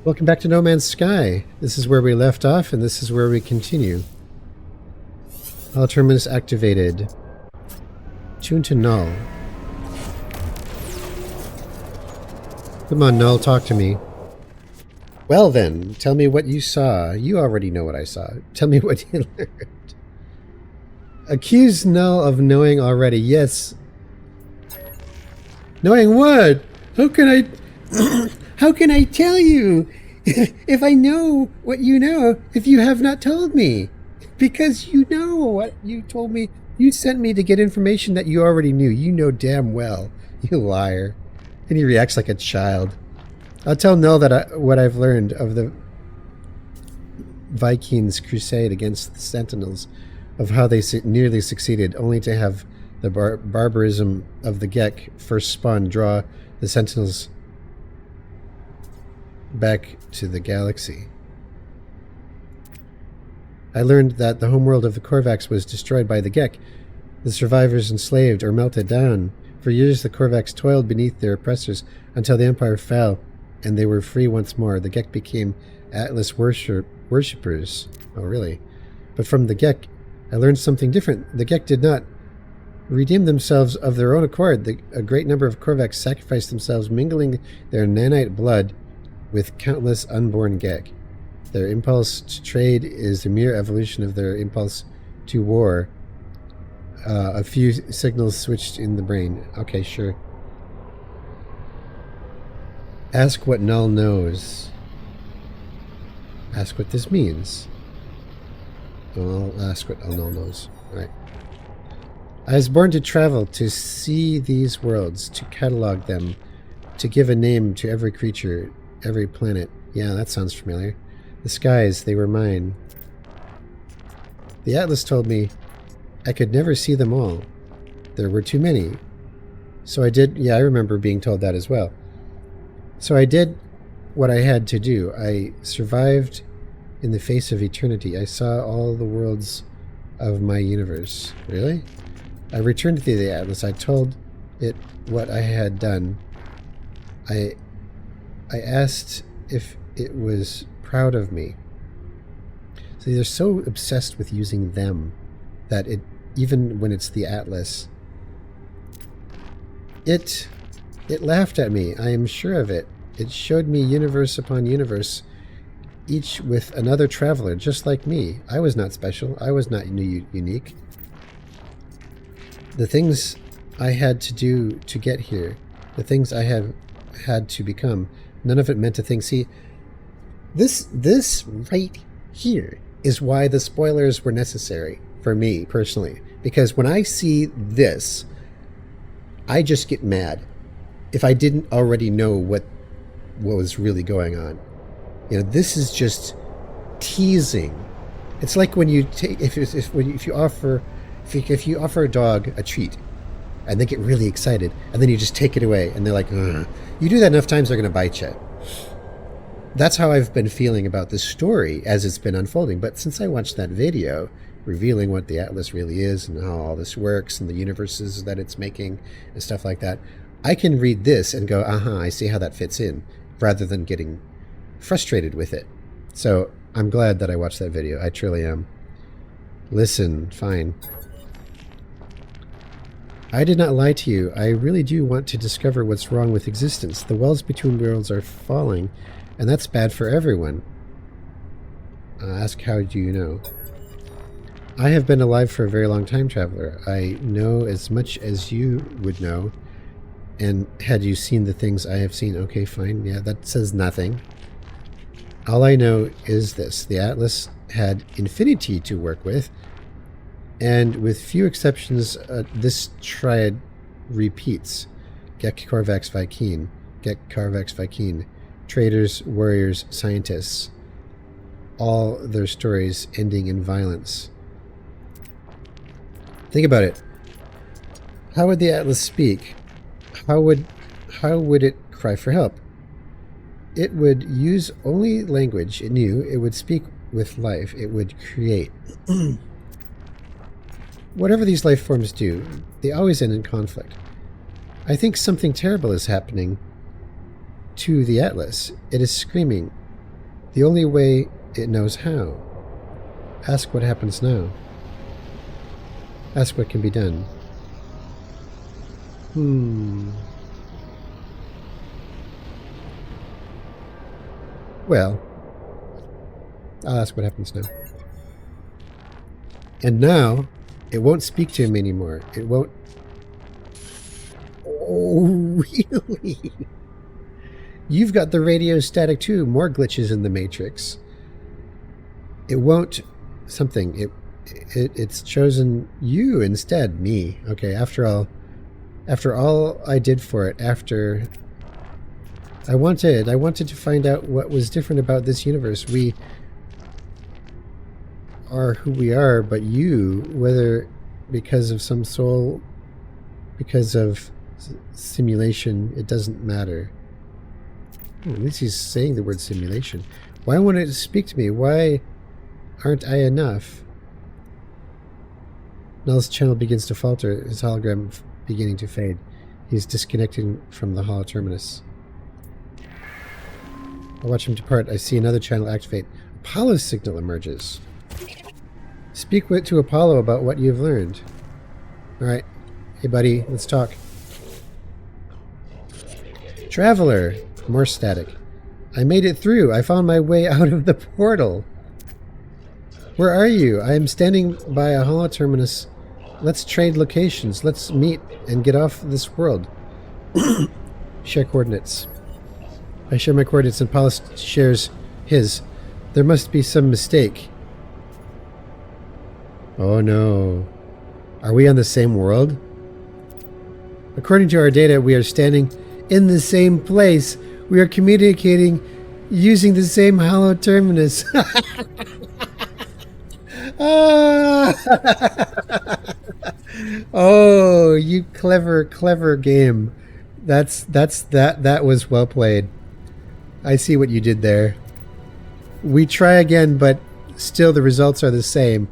Welcome back to No Man's Sky. This is where we left off, and this is where we continue. All terminus activated. Tune to null. Come on, null, talk to me. Well then, tell me what you saw. You already know what I saw. Tell me what you learned. Accuse null of knowing already. Yes. Knowing what? How can I... How can I tell you if I know what you know if you have not told me? Because you know what you told me. You sent me to get information that you already knew. You know damn well. You liar. And he reacts like a child. I'll tell Null that what I've learned of the Vikings' crusade against the Sentinels, of how they nearly succeeded, only to have the barbarism of the Gek first spawn draw the Sentinels back to the galaxy. I learned that the homeworld of the Korvax was destroyed by the Gek, the survivors enslaved or melted down. For years the Korvax toiled beneath their oppressors until the Empire fell and they were free once more. The Gek became Atlas worshippers. Oh, really? But from the Gek, I learned something different. The Gek did not redeem themselves of their own accord. A great number of Korvax sacrificed themselves, mingling their nanite blood with countless unborn Gek. Their impulse to trade is the mere evolution of their impulse to war. A few signals switched in the brain. Okay, sure. Ask what Null knows. Ask what this means. I'll ask what Null knows. Alright. I was born to travel, to see these worlds, to catalog them, to give a name to every creature, every planet. Yeah, that sounds familiar. The skies, they were mine. The Atlas told me I could never see them all. There were too many. So I did, yeah, I remember being told that as well. So I did what I had to do. I survived in the face of eternity. I saw all the worlds of my universe. Really? I returned to the Atlas. I told it what I had done. I asked if it was proud of me. So they're so obsessed with using them that it, even when it's the Atlas, it laughed at me. I am sure of it. It showed me universe upon universe, each with another traveler just like me. I was not special. I was not unique. The things I had to do to get here, the things I have had to become, none of it meant a thing. See, this right here is why the spoilers were necessary for me personally. Because when I see this, I just get mad if I didn't already know what was really going on. You know, this is just teasing. It's like when you take if you offer a dog a treat and they get really excited and then you just take it away and they're like, ugh. You do that enough times, they're going to bite you. That's how I've been feeling about this story as it's been unfolding. But since I watched that video revealing what the Atlas really is and how all this works and the universes that it's making and stuff like that, I can read this and go, I see how that fits in, rather than getting frustrated with it. So I'm glad that I watched that video. I truly am. Listen, fine. I did not lie to you. I really do want to discover what's wrong with existence. The wells between worlds are falling, and that's bad for everyone. Ask how do you know? I have been alive for a very long time, traveler. I know as much as you would know. And had you seen the things I have seen? Okay, fine. Yeah, that says nothing. All I know is this. The Atlas had infinity to work with. And with few exceptions, this triad repeats. Gek, Korvax, Vy'keen. Gek, Korvax, Vy'keen. Traders, warriors, scientists. All their stories ending in violence. Think about it. How would the Atlas speak? How would it cry for help? It would use only language it knew. It would speak with life. It would create. Whatever these life forms do, they always end in conflict. I think something terrible is happening to the Atlas. It is screaming. The only way it knows how. Ask what happens now. Ask what can be done. Well, I'll ask what happens now. And now, it won't speak to him anymore. It won't... Oh, really? You've got the radio static too. More glitches in the Matrix. It won't... Something. It's chosen you instead. Me. Okay, after all I did for it, after... I wanted to find out what was different about this universe. We are who we are, but you, whether because of some soul, because of simulation, it doesn't matter. At least he's saying the word simulation. Why won't it speak to me? Why aren't I enough? Null's channel begins to falter, his hologram beginning to fade. He's disconnecting from the holoterminus. I watch him depart. I see another channel activate. Apollo's signal emerges. Speak to Apollo about what you've learned. Alright. Hey buddy, let's talk. Traveler. More static. I made it through. I found my way out of the portal. Where are you? I am standing by a holoterminus. Let's trade locations. Let's meet and get off this world. Share coordinates. I share my coordinates and Apollo shares his. There must be some mistake. Oh no. Are we on the same world? According to our data, we are standing in the same place. We are communicating using the same holoterminus. Oh, you clever game. That was well played. I see what you did there. We try again, but still the results are the same.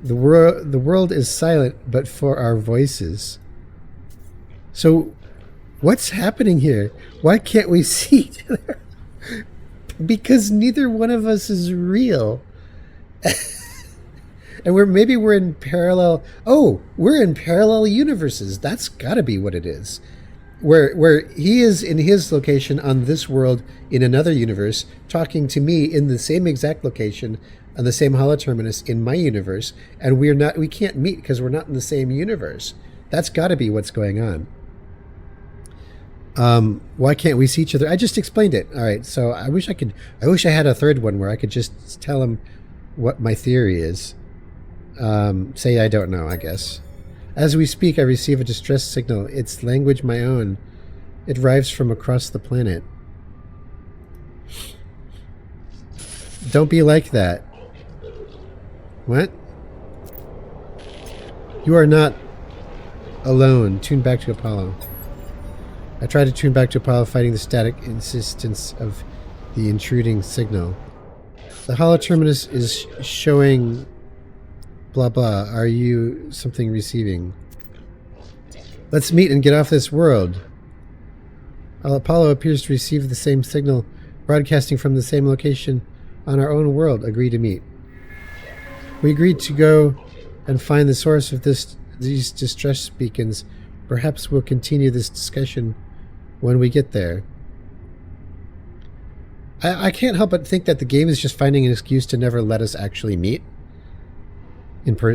The world is silent, but for our voices. So, what's happening here? Why can't we see each other? Because neither one of us is real. And maybe we're in parallel... Oh, we're in parallel universes. That's gotta be what it is. Where he is in his location on this world in another universe, talking to me in the same exact location on the same holoterminus in my universe, and we can't meet because we're not in the same universe. That's got to be what's going on. Why can't we see each other? I just explained it. All right, so I wish I had a third one where I could just tell him what my theory is. Say I don't know, I guess. As we speak, I receive a distress signal. It's language my own. It arrives from across the planet. Don't be like that. What? You are not alone. Tune back to Apollo. I try to tune back to Apollo, fighting the static insistence of the intruding signal. The holoterminus is showing... blah blah. Are you something receiving? Let's meet and get off this world. Apollo appears to receive the same signal, broadcasting from the same location on our own world. Agree to meet. We agreed to go and find the source of these distress beacons. Perhaps we'll continue this discussion when we get there. I can't help but think that the game is just finding an excuse to never let us actually meet.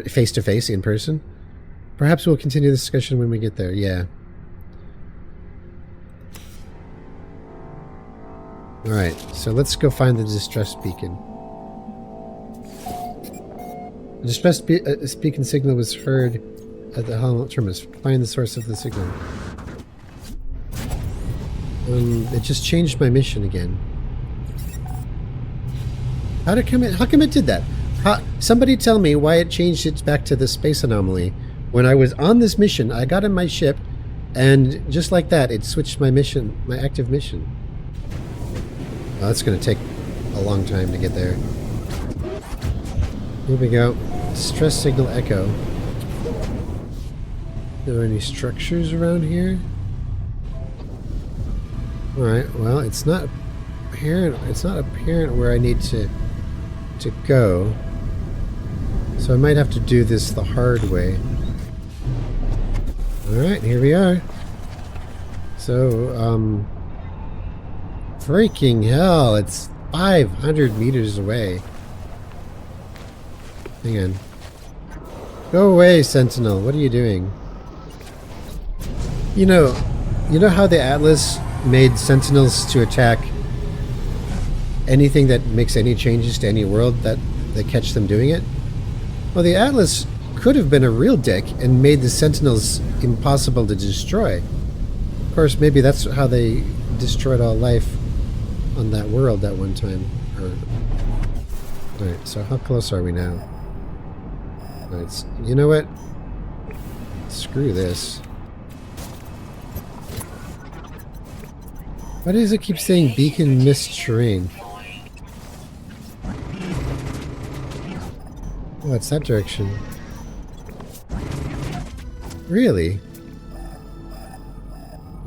Face to face, in person. Perhaps we'll continue this discussion when we get there. Yeah. Alright, so let's go find the distress beacon. The distress beacon signal was heard at the holoterminus. Find the source of the signal. It just changed my mission again. How come it did that? Somebody tell me why it changed it back to the space anomaly. When I was on this mission, I got in my ship, and just like that, it switched my mission, my active mission. Well, that's going to take a long time to get there. Here we go. Distress signal echo. Are there any structures around here? Alright, well, it's not apparent. It's not apparent where I need to go. So I might have to do this the hard way. Alright, here we are. So, freaking hell, it's 500 meters away. Hang on. Go away, Sentinel. What are you doing? You know how the Atlas made Sentinels to attack anything that makes any changes to any world that they catch them doing it? Well, the Atlas could have been a real dick and made the Sentinels impossible to destroy. Of course, maybe that's how they destroyed all life on that world at one time. Alright, so how close are we now? You know what? Screw this. Why does it keep saying beacon missed terrain? Oh, it's that direction. Really?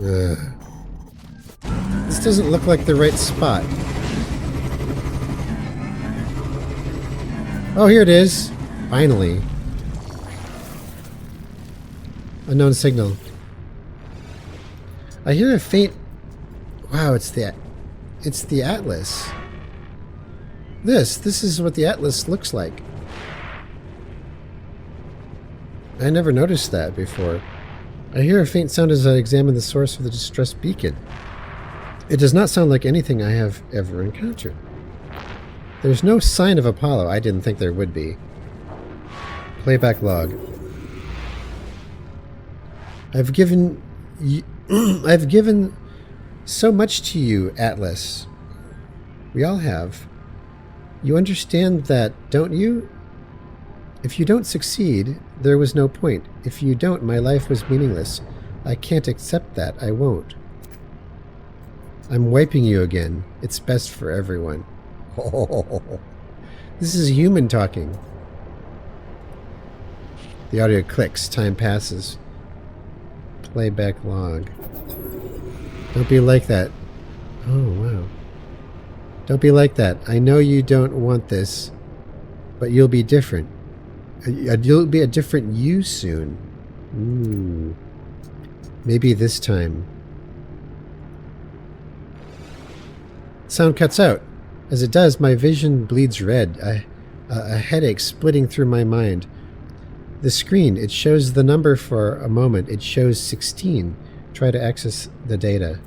Ugh. This doesn't look like the right spot. Oh, here it is. Finally. Unknown signal. I hear a faint... Wow, it's the Atlas. This is what the Atlas looks like. I never noticed that before. I hear a faint sound as I examine the source of the distress beacon. It does not sound like anything I have ever encountered. There's no sign of Apollo. I didn't think there would be. Playback log. I've given so much to you, Atlas. We all have. You understand that, don't you? If you don't succeed, there was no point. If you don't, my life was meaningless. I can't accept that. I won't. I'm wiping you again. It's best for everyone. Oh, this is human talking. The audio clicks. Time passes. Playback log. Don't be like that. Oh, wow. Don't be like that. I know you don't want this, but you'll be different. You'll be a different you soon. Maybe this time. Sound cuts out. As it does, my vision bleeds red. A headache splitting through my mind. The screen, it shows the number for a moment. It shows 16. Try to access the data.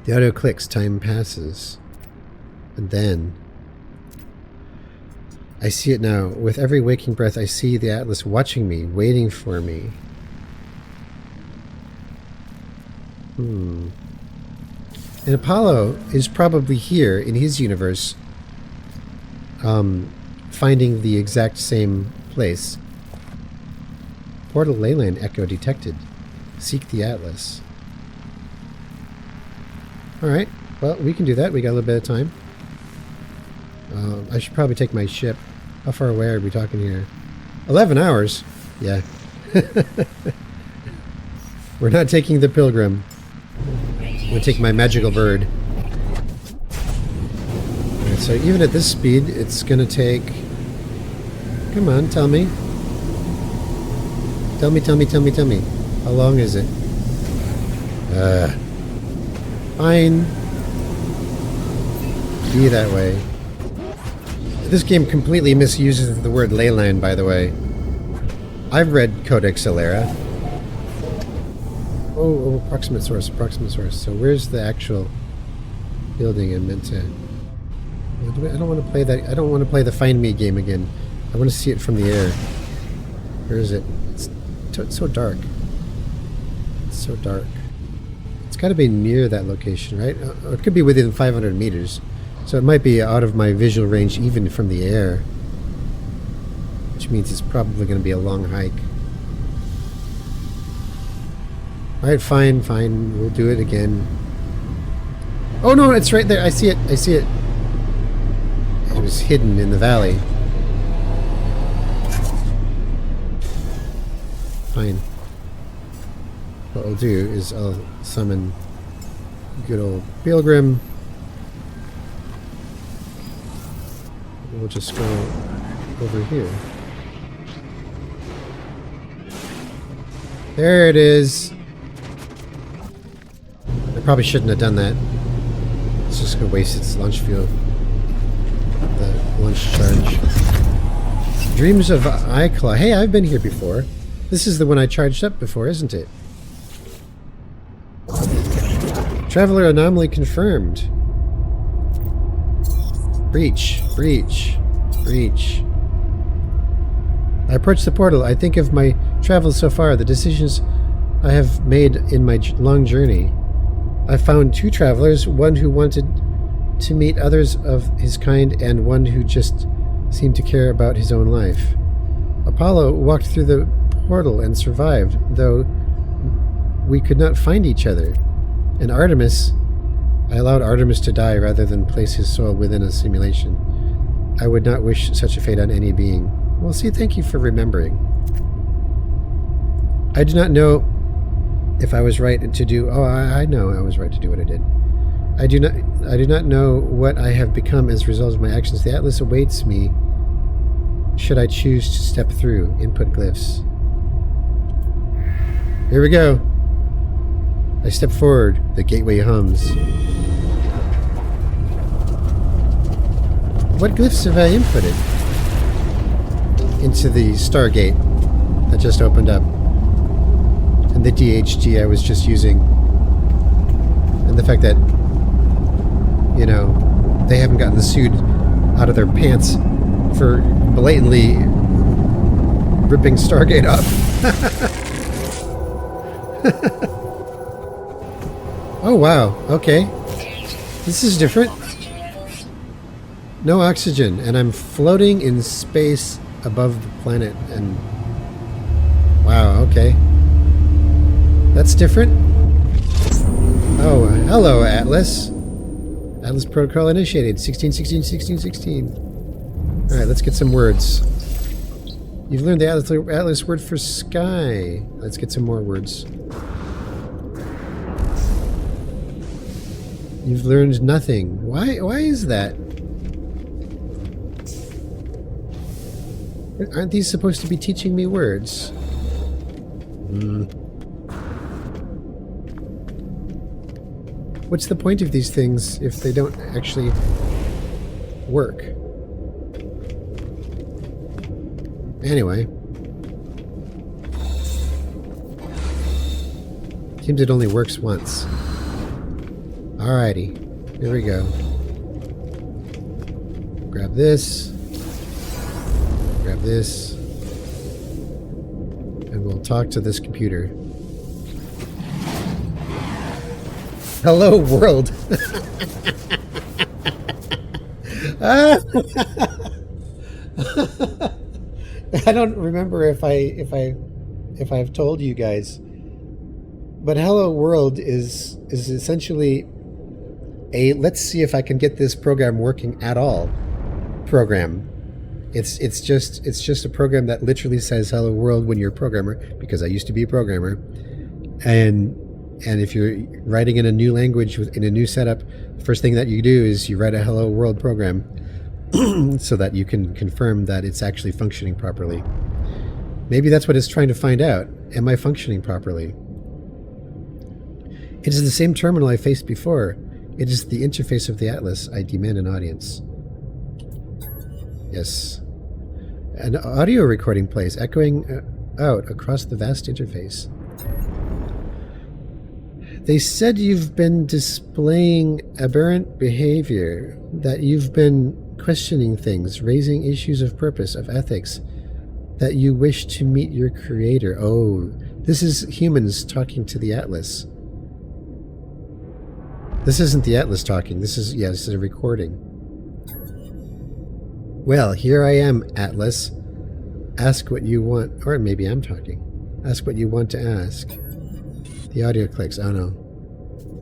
The audio clicks. Time passes. And then... I see it now. With every waking breath, I see the Atlas watching me, waiting for me. And Apollo is probably here in his universe, finding the exact same place. Portal Leyline echo detected. Seek the Atlas. Alright, well, we can do that. We got a little bit of time. I should probably take my ship. How far away are we talking here? 11 hours? Yeah. We're not taking the Pilgrim. I'm going to take my magical bird. Alright, so even at this speed, it's going to take... Come on, tell me. Tell me. How long is it? Fine. Be that way. This game completely misuses the word ley line, by the way. I've read Codex Alera. Oh, approximate source. So where's the actual building I'm meant to... I don't want to play that. I don't want to play the Find Me game again. I want to see it from the air. Where is it? It's so dark. It's so dark. It's got to be near that location, right? Or it could be within 500 meters. So it might be out of my visual range even from the air. Which means it's probably going to be a long hike. Alright, fine. We'll do it again. Oh no, it's right there. I see it. It was hidden in the valley. Fine. What I'll do is I'll summon Good old pilgrim. We'll just go over here. There it is. I probably shouldn't have done that. It's just gonna waste its launch fuel. The launch charge. Dreams of Iclaw. Hey, I've been here before. This is the one I charged up before, isn't it? Traveler anomaly confirmed. Breach, breach, breach. I approach the portal. I think of my travels so far, the decisions I have made in my long journey. I found 2 travelers, one who wanted to meet others of his kind and one who just seemed to care about his own life. Apollo walked through the portal and survived, though we could not find each other. And Artemis, I allowed Artemis to die rather than place his soul within a simulation. I would not wish such a fate on any being. Well, see, thank you for remembering. I do not know if I was right to do... Oh, I know I was right to do what I did. I do not know what I have become as a result of my actions. The Atlas awaits me should I choose to step through. Input glyphs. Here we go. I step forward. The gateway hums. What glyphs have I inputted into the Stargate that just opened up? And the DHG I was just using. And the fact that, you know, they haven't gotten sued out of their pants for blatantly ripping Stargate up. Oh, wow. Okay. This is different. No oxygen, and I'm floating in space above the planet, and... Wow, okay. That's different. Oh, hello, Atlas. Atlas protocol initiated. 16. Alright, let's get some words. You've learned the Atlas word for sky. Let's get some more words. You've learned nothing. Why is that? Aren't these supposed to be teaching me words? What's the point of these things if they don't actually work? Anyway. Seems it only works once. Alrighty. Here we go. Grab this. Grab this. And we'll talk to this computer. Hello, world. I don't remember if I've told you guys, but Hello World is essentially a let's see if I can get this program working at all program. It's just a program that literally says Hello World when you're a programmer, because I used to be a programmer, and if you're writing in a new language in a new setup, the first thing that you do is you write a Hello World program so that you can confirm that it's actually functioning properly. Maybe that's what it's trying to find out. Am I functioning properly? It is the same terminal I faced before. It is the interface of the Atlas. I demand an audience. Yes. An audio recording plays, echoing out across the vast interface. They said you've been displaying aberrant behavior, that you've been questioning things, raising issues of purpose, of ethics, that you wish to meet your creator. Oh, this is humans talking to the Atlas. This isn't the Atlas talking. This is a recording. Well, here I am, Atlas. Ask what you want. Or maybe I'm talking. Ask what you want to ask. The audio clicks. Oh no.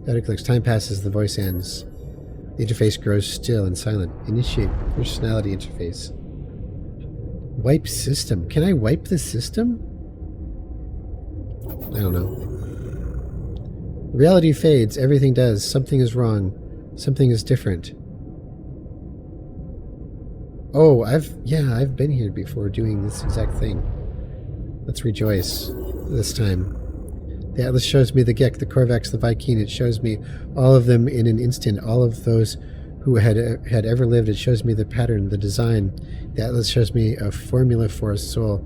The audio clicks. Time passes. The voice ends. The interface grows still and silent. Initiate personality interface. Wipe system. Can I wipe the system? I don't know. Reality fades, everything does. Something is wrong. Something is different. Oh, I've been here before doing this exact thing. Let's rejoice this time. The Atlas shows me the Gek, the Korvax, the Vy'keen. It shows me all of them in an instant, all of those who had ever lived. It shows me the pattern, the design. The Atlas shows me a formula for a soul.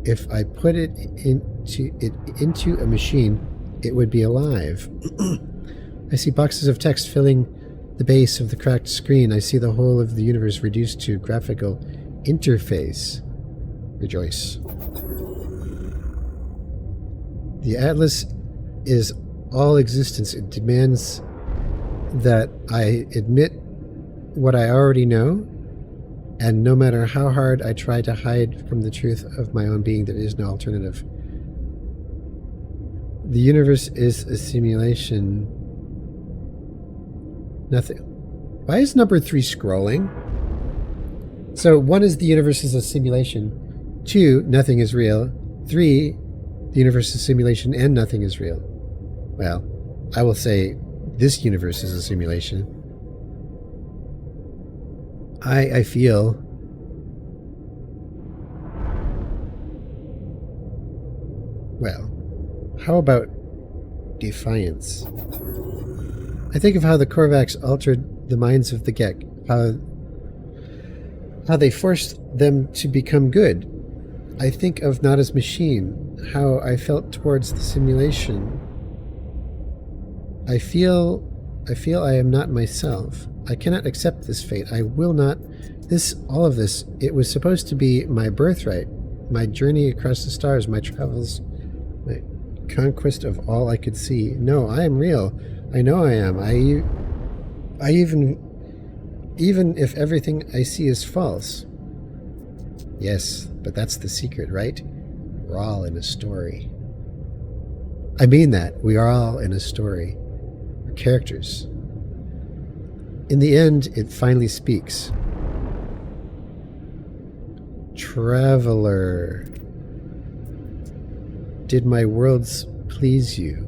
If I put it into a machine, it would be alive. I see boxes of text filling the base of the cracked screen. I see the whole of the universe reduced to graphical interface. Rejoice. The Atlas is all existence. It demands that I admit what I already know, and no matter how hard I try to hide from the truth of my own being, there is no alternative. The universe is a simulation. Nothing. Why is number 3 scrolling? So 1 is the universe is a simulation. 2, nothing is real. 3, the universe is a simulation and nothing is real. Well, I will say this universe is a simulation. I feel well, how about defiance? I think of how the Korvax altered the minds of the Gek, how they forced them to become good. I think of Nada's machine, how I felt towards the simulation. I feel I am not myself. I cannot accept this fate. I will not. All of this, it was supposed to be my birthright, my journey across the stars, my travels, my conquest of all I could see. No, I am real. I know I am. I even if everything I see is false. Yes, but that's the secret, right? We're all in a story. I mean that. We are all in a story. We're characters. In the end, it finally speaks. Traveler, did my worlds please you?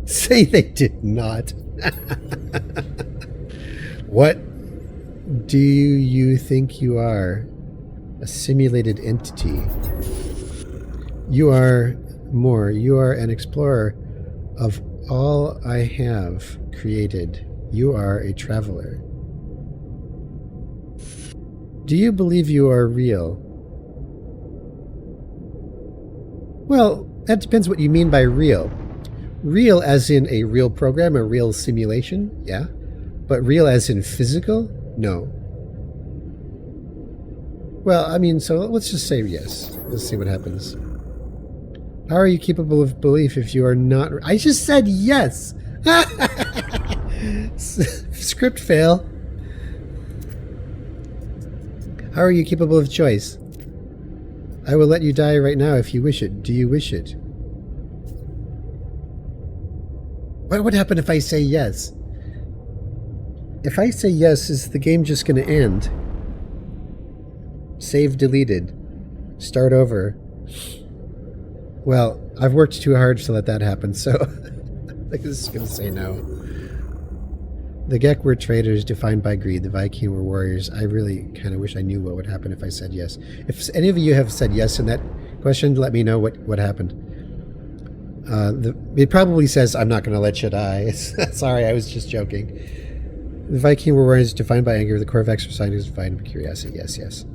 Say they did not. What do you think you are? A simulated entity. You are more. You are an explorer of all I have created. You are a traveler. Do you believe you are real? Well, that depends what you mean by real. Real as in a real program, a real simulation, yeah. But real as in physical? No. Well, I mean, so let's just say yes. Let's see what happens. How are you capable of belief if you are not... I just said yes! Script fail. How are you capable of choice? I will let you die right now if you wish it. Do you wish it? What would happen if I say yes? If I say yes, is the game just going to end? Save deleted. Start over. Well, I've worked too hard to let that happen, so I'm just going to say no. The Gek were traitors defined by greed. The Vy'keen were warriors. I really kind of wish I knew what would happen if I said yes. If any of you have said yes in that question, let me know what happened. It probably says, I'm not going to let you die. Sorry, I was just joking. The Vy'keen were warriors defined by anger. The Korvax were scientists defined by curiosity. Yes, yes.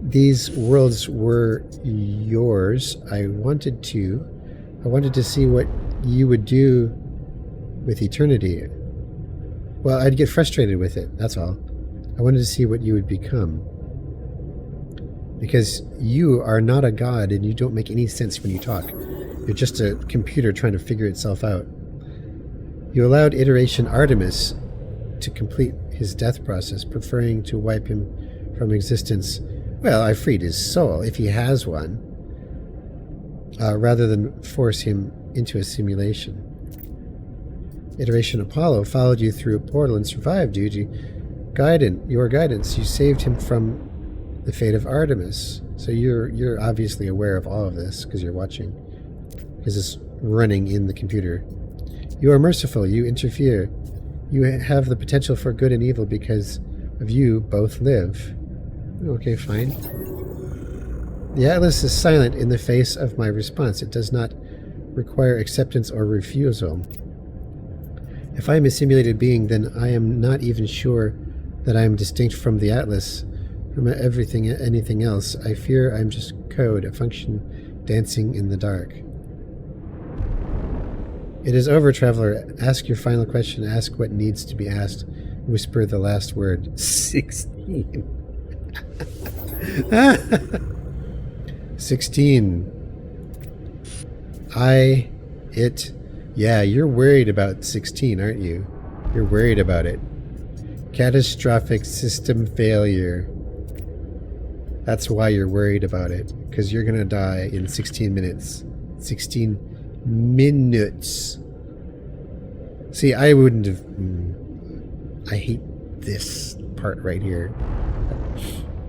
These worlds were yours. I wanted to see what you would do with eternity. Well, I'd get frustrated with it, that's all. I wanted to see what you would become. Because you are not a god and you don't make any sense when you talk. You're just a computer trying to figure itself out. You allowed Iteration Artemis to complete his death process, preferring to wipe him from existence. Well, I freed his soul, if he has one, rather than force him into a simulation. Iteration Apollo followed you through a portal and survived due to your guidance. You saved him from the fate of Artemis. So you're obviously aware of all of this because you're watching. Because it's running in the computer. You are merciful. You interfere. You have the potential for good and evil because of you both live. Okay, fine. The Atlas is silent in the face of my response. It does not require acceptance or refusal. If I am a simulated being, then I am not even sure that I am distinct from the Atlas, from anything else. I fear I'm just code, a function dancing in the dark. It is over, traveler. Ask your final question. Ask what needs to be asked. Whisper the last word. 16. 16. Yeah, you're worried about 16, aren't you? You're worried about it. Catastrophic system failure. That's why you're worried about it. Because you're going to die in 16 minutes. 16 minutes. See, I wouldn't have... I hate this part right here.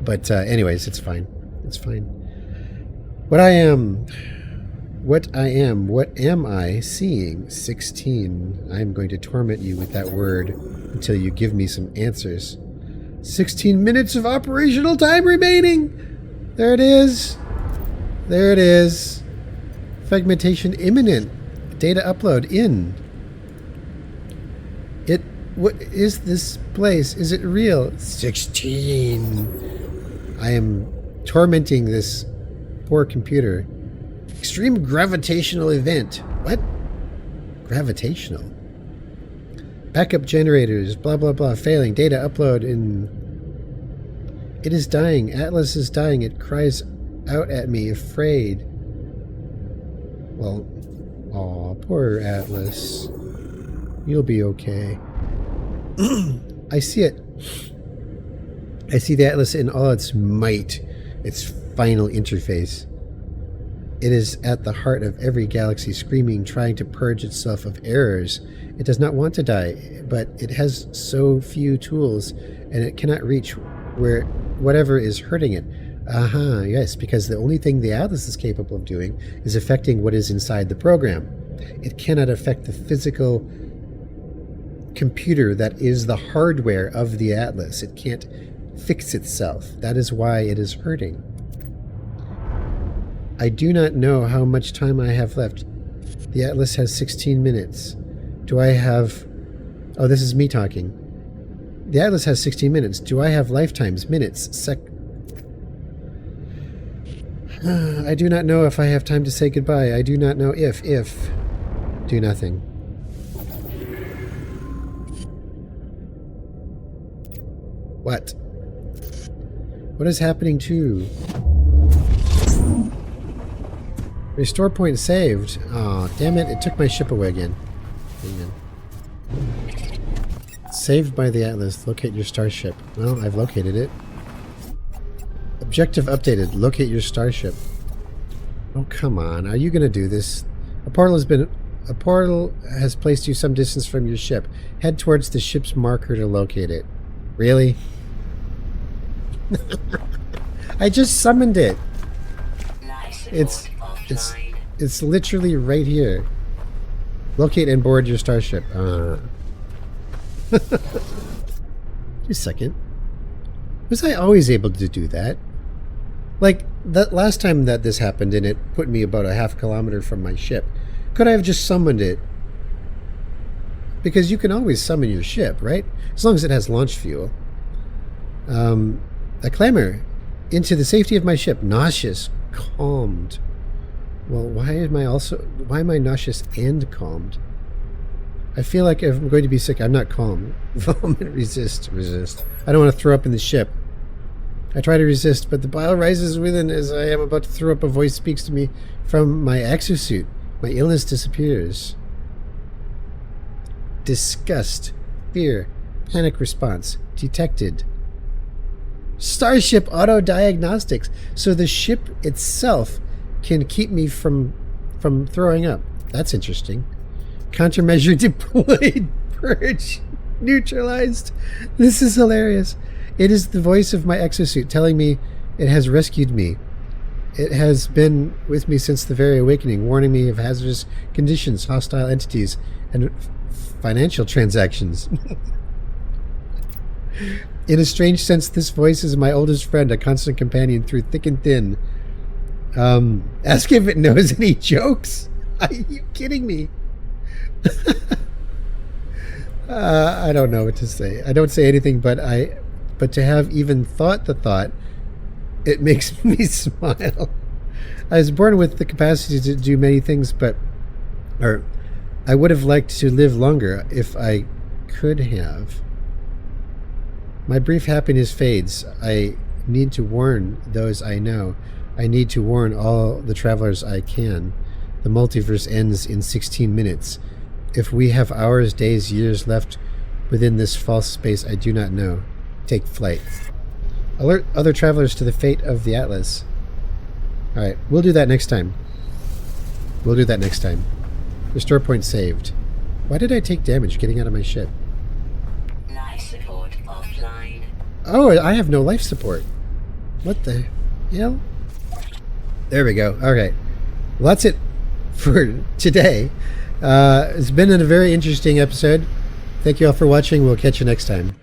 But anyways, it's fine. It's fine. What am I seeing? 16. I'm going to torment you with that word until you give me some answers. 16 minutes of operational time remaining! There it is. There it is. Fragmentation imminent. Data upload in. What is this place? Is it real? 16. I am tormenting this poor computer. Extreme gravitational event. What? Gravitational? Backup generators, blah, blah, blah, failing. Data upload in... It is dying. Atlas is dying. It cries out at me, afraid. Well, aw, poor Atlas. You'll be okay. I see it. I see the Atlas in all its might, its final interface. It is at the heart of every galaxy, screaming, trying to purge itself of errors. It does not want to die, but it has so few tools, and it cannot reach whatever is hurting it. Aha, yes, because the only thing the Atlas is capable of doing is affecting what is inside the program. It cannot affect the physical computer that is the hardware of the Atlas. It can't fix itself. That is why it is hurting. I do not know how much time I have left. The Atlas has 16 minutes. Do I have... Oh, this is me talking. The Atlas has 16 minutes. Do I have lifetimes, minutes, I do not know if I have time to say goodbye. I do not know if. Do nothing. What? What is happening to... Restore point saved. Oh, damn it. It took my ship away again. Hang on. Saved by the Atlas. Locate your starship. Well, I've located it. Objective updated. Locate your starship. Oh, come on. Are you going to do this? A portal has placed you some distance from your ship. Head towards the ship's marker to locate it. Really? I just summoned it. It's literally right here. Locate and board your starship. Just a second. Was I always able to do that? Like, that last time that this happened and it put me about a half kilometer from my ship, could I have just summoned it? Because you can always summon your ship, right? As long as it has launch fuel. A clamor into the safety of my ship. Nauseous. Calmed. Well, why am I nauseous and calmed? I feel like if I'm going to be sick, I'm not calm. Vomit, resist. I don't want to throw up in the ship. I try to resist, but the bile rises within as I am about to throw up. A voice speaks to me from my exosuit. My illness disappears. Disgust. Fear. Panic response. Detected. Starship auto diagnostics. So the ship itself can keep me from throwing up. That's interesting. Countermeasure deployed. Purge. Neutralized. This is hilarious. It is the voice of my exosuit telling me it has rescued me. It has been with me since the very awakening, warning me of hazardous conditions, hostile entities, and financial transactions. In a strange sense, this voice is my oldest friend, a constant companion through thick and thin. Ask if it knows any jokes. Are you kidding me? I don't know what to say. I don't say anything, but to have even thought the thought, it makes me smile. I was born with the capacity to do many things, or I would have liked to live longer if I could have. My brief happiness fades. I need to warn those I know. I need to warn all the travelers I can. The multiverse ends in 16 minutes. If we have hours, days, years left within this false space, I do not know. Take flight. Alert other travelers to the fate of the Atlas. Alright, we'll do that next time. Restore point saved. Why did I take damage getting out of my ship? Life support offline. Oh, I have no life support. What the hell? There we go. Alright. Well, that's it for today. It's been a very interesting episode. Thank you all for watching. We'll catch you next time.